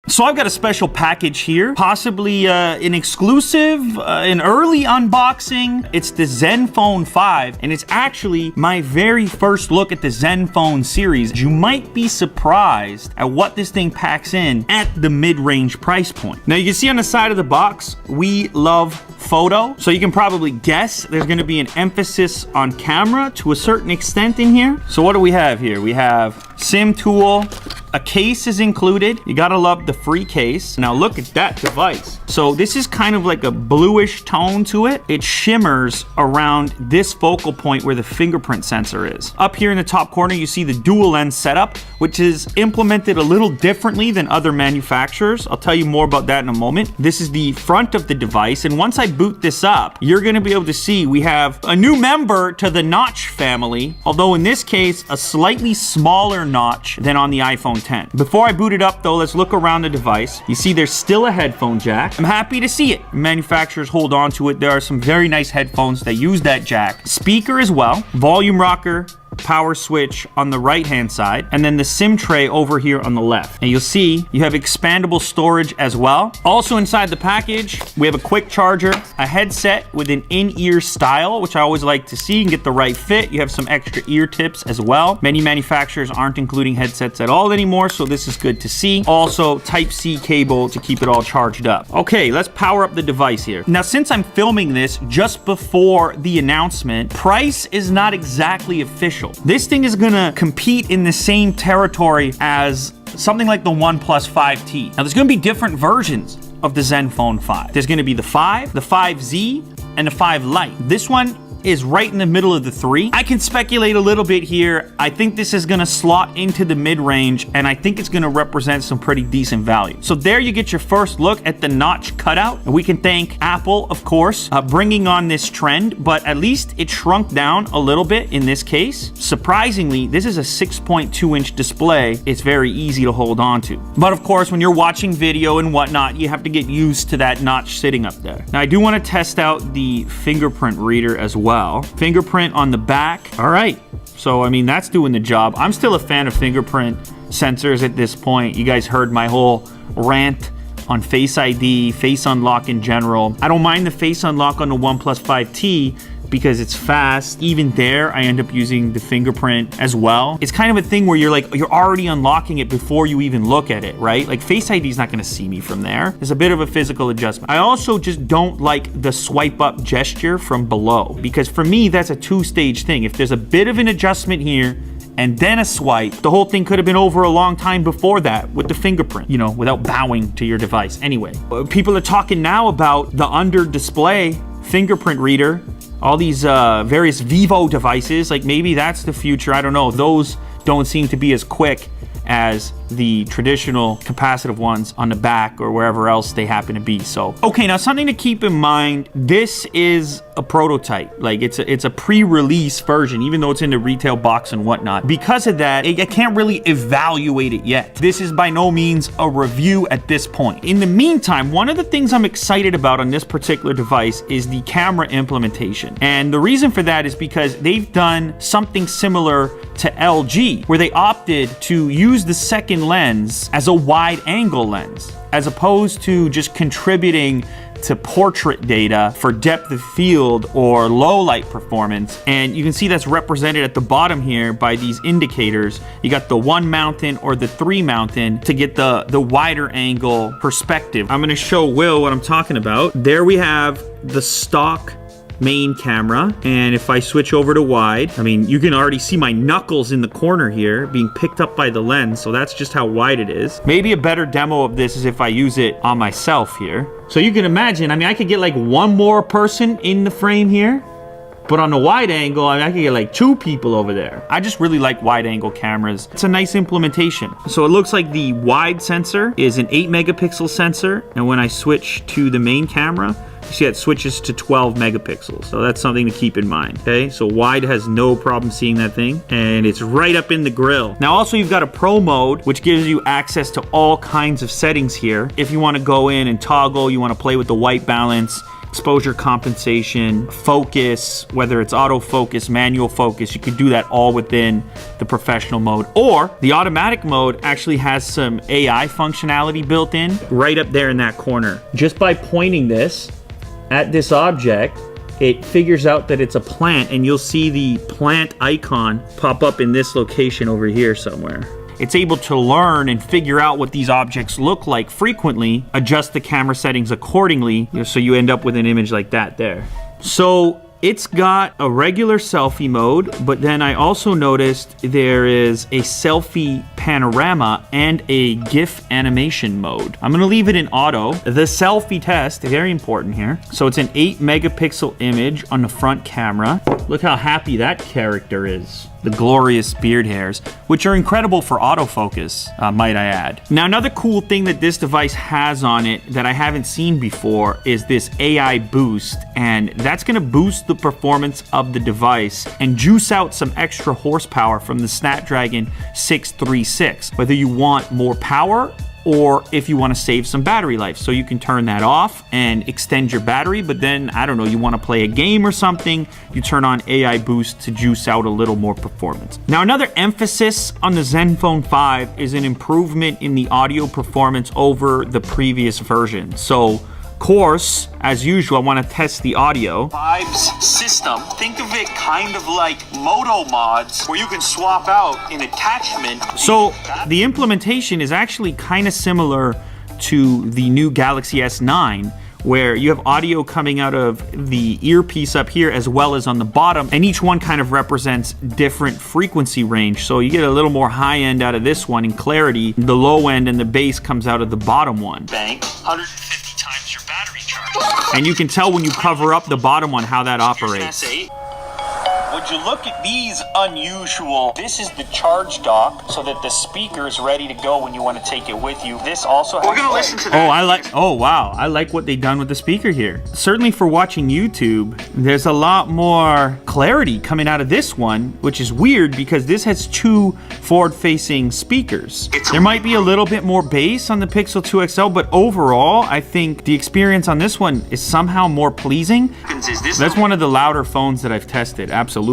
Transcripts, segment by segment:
So I've got a special package here, possibly an exclusive, an early unboxing. It's the Zenfone 5, and it's actually my very first look at the Zenfone series. You might be surprised at what this thing packs in at the mid-range price point. Now you can see on the side of the box, we love photo. So you can probably guess there's gonna be an emphasis on camera to a certain extent in here. So what do we have here? We have SIM tool. A case is included. You gotta love the free case. Now look at that device. So this is kind of like a bluish tone to it. It shimmers around this focal point where the fingerprint sensor is. Up here in the top corner, you see the dual lens setup, which is implemented a little differently than other manufacturers. I'll tell you more about that in a moment. This is the front of the device, and once I boot this up, you're gonna be able to see we have a new member to the notch family, although in this case, a slightly smaller notch than on the iPhone 10. Before I boot it up though, let's look around the device. You see there's still a headphone jack. I'm happy to see it. Manufacturers hold on to it. There are some very nice headphones that use that jack. Speaker as well, volume rocker, power switch on the right hand side, and then the SIM tray over here on the left. And you'll see you have expandable storage as well. Also inside the package, we have a quick charger, a headset with an in-ear style, which I always like to see and get the right fit. You have some extra ear tips as well. Many manufacturers aren't including headsets at all anymore, so this is good to see. Also, Type-C cable to keep it all charged up. Okay, let's power up the device here. Now, since I'm filming this just before the announcement, price is not exactly official. This thing is gonna compete in the same territory as something like the OnePlus 5T. Now there's gonna be different versions of the Zenfone 5. There's gonna be the 5, the 5Z, and the 5 Lite. This one is right in the middle of the three. I can speculate a little bit here. I think this is gonna slot into the mid-range, and I think it's gonna represent some pretty decent value. So there you get your first look at the notch cutout. And we can thank Apple, of course, bringing on this trend, but at least it shrunk down a little bit in this case. Surprisingly, this is a 6.2-inch display. It's very easy to hold on to. But of course, when you're watching video and whatnot, you have to get used to that notch sitting up there. Now, I do wanna test out the fingerprint reader as well. Fingerprint on the back. All right. So, I mean, that's doing the job. I'm still a fan of fingerprint sensors at this point. You guys heard my whole rant on Face ID, Face Unlock in general. I don't mind the Face Unlock on the OnePlus 5T because it's fast. Even there, I end up using the fingerprint as well. It's kind of a thing where you're already unlocking it before you even look at it, right? Like Face ID is not gonna see me from there. There's a bit of a physical adjustment. I also just don't like the swipe up gesture from below, because for me, that's a two-stage thing. If there's a bit of an adjustment here, and then a swipe, the whole thing could have been over a long time before that with the fingerprint, you know, without bowing to your device. Anyway, people are talking now about the under display fingerprint reader, all these various Vivo devices, like maybe that's the future. I don't know. Those don't seem to be as quick as the traditional capacitive ones on the back or wherever else they happen to be. So, okay, now something to keep in mind, this is a prototype. Like it's a pre-release version, even though it's in the retail box and whatnot. Because of that, I can't really evaluate it yet. This is by no means a review at this point. In the meantime, one of the things I'm excited about on this particular device is the camera implementation. And the reason for that is because they've done something similar to LG, where they opted to use the second lens as a wide angle lens, as opposed to just contributing to portrait data for depth of field or low light performance. And you can see that's represented at the bottom here by these indicators. You got the 1 mountain or the 3 mountain to get the wider angle perspective. I'm gonna show Will what I'm talking about. There we have the stock main camera, and if I switch over to wide, I mean, you can already see my knuckles in the corner here being picked up by the lens, so that's just how wide it is. Maybe a better demo of this is if I use it on myself here. So you can imagine, I mean, I could get like one more person in the frame here, but on the wide angle, I could get like 2 people over there. I just really like wide angle cameras. It's a nice implementation. So it looks like the wide sensor is an 8 megapixel sensor, and when I switch to the main camera, you see it switches to 12 megapixels. So that's something to keep in mind, okay? So wide has no problem seeing that thing, and it's right up in the grill. Now also you've got a pro mode, which gives you access to all kinds of settings here. If you wanna go in and toggle, you wanna play with the white balance, exposure compensation, focus, whether it's autofocus, manual focus, you can do that all within the professional mode. Or the automatic mode actually has some AI functionality built in right up there in that corner. Just by pointing this at this object, it figures out that it's a plant, and you'll see the plant icon pop up in this location over here somewhere. It's able to learn and figure out what these objects look like frequently, adjust the camera settings accordingly, so you end up with an image like that there. So it's got a regular selfie mode, but then I also noticed there is a selfie panorama and a GIF animation mode. I'm gonna leave it in auto. The selfie test, very important here. So it's an 8 megapixel image on the front camera. Look how happy that character is. The glorious beard hairs, which are incredible for autofocus, might I add. Now, another cool thing that this device has on it that I haven't seen before is this AI boost, and that's gonna boost the performance of the device and juice out some extra horsepower from the Snapdragon 636, whether you want more power or if you want to save some battery life. So you can turn that off and extend your battery, but then, I don't know, you want to play a game or something, you turn on AI boost to juice out a little more performance. Now, another emphasis on the Zenfone 5 is an improvement in the audio performance over the previous version. So, of course, as usual, I want to test the audio. Vibes system. Think of it kind of like Moto mods, where you can swap out an attachment. So the implementation is actually kind of similar to the new Galaxy S9, where you have audio coming out of the earpiece up here as well as on the bottom, and each one kind of represents different frequency range. So you get a little more high end out of this one in clarity, the low end and the bass comes out of the bottom one. Bank, 150 times your battery charge. And you can tell when you cover up the bottom one how that operates. Would you look at these unusual? This is the charge dock so that the speaker is ready to go when you want to take it with you. This also has... We're going to listen to that. Oh, wow. I like what they've done with the speaker here. Certainly for watching YouTube, there's a lot more clarity coming out of this one, which is weird because this has 2 forward-facing speakers. There might be a little bit more bass on the Pixel 2 XL, but overall, I think the experience on this one is somehow more pleasing. That's one of the louder phones that I've tested, absolutely.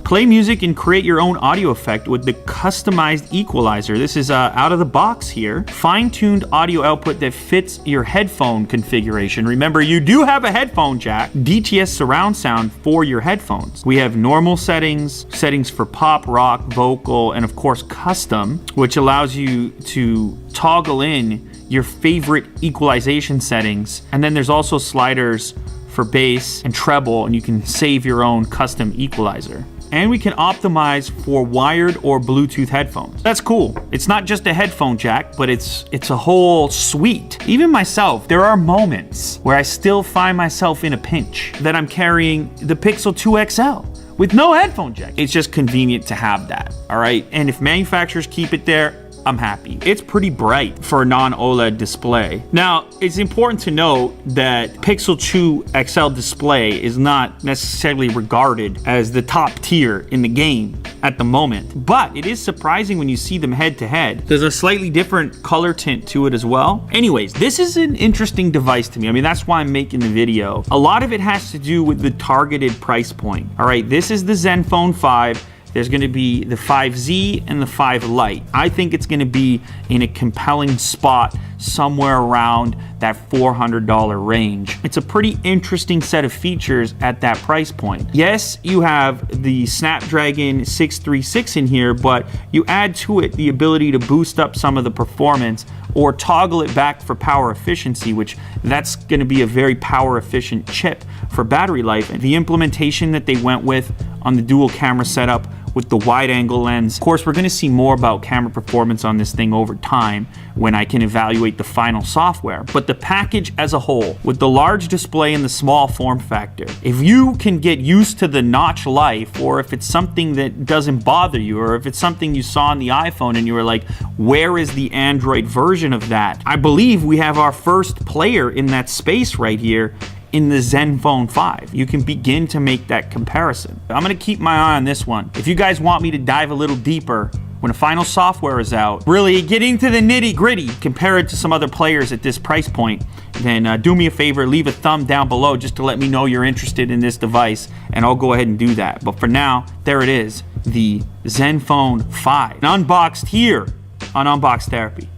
Play music and create your own audio effect with the customized equalizer. This is out of the box here. Fine-tuned audio output that fits your headphone configuration. Remember, you do have a headphone jack. DTS surround sound for your headphones. We have normal settings, settings for pop, rock, vocal, and of course custom, which allows you to toggle in your favorite equalization settings. And then there's also sliders for bass and treble, and you can save your own custom equalizer. And we can optimize for wired or Bluetooth headphones. That's cool. It's not just a headphone jack, but it's a whole suite. Even myself, there are moments where I still find myself in a pinch that I'm carrying the Pixel 2 XL with no headphone jack. It's just convenient to have that, all right? And if manufacturers keep it there, I'm happy. It's pretty bright for a non-OLED display. Now, it's important to note that Pixel 2 XL display is not necessarily regarded as the top tier in the game at the moment, but it is surprising when you see them head to head. There's a slightly different color tint to it as well. Anyways, this is an interesting device to me. I mean, that's why I'm making the video. A lot of it has to do with the targeted price point. All right, this is the Zenfone 5. There's going to be the 5Z and the 5 Lite. I think it's going to be in a compelling spot somewhere around that $400 range. It's a pretty interesting set of features at that price point. Yes, you have the Snapdragon 636 in here, but you add to it the ability to boost up some of the performance or toggle it back for power efficiency, which that's going to be a very power efficient chip for battery life. And the implementation that they went with on the dual camera setup with the wide angle lens. Of course, we're going to see more about camera performance on this thing over time when I can evaluate the final software. But the package as a whole, with the large display and the small form factor, if you can get used to the notch life, or if it's something that doesn't bother you, or if it's something you saw on the iPhone and you were like, where is the Android version of that? I believe we have our first player in that space right here in the Zenfone 5. You can begin to make that comparison. I'm gonna keep my eye on this one. If you guys want me to dive a little deeper when the final software is out, really get into the nitty-gritty, compare it to some other players at this price point, then do me a favor, leave a thumb down below just to let me know you're interested in this device, and I'll go ahead and do that. But for now, there it is, the Zenfone 5, unboxed here on Unbox Therapy.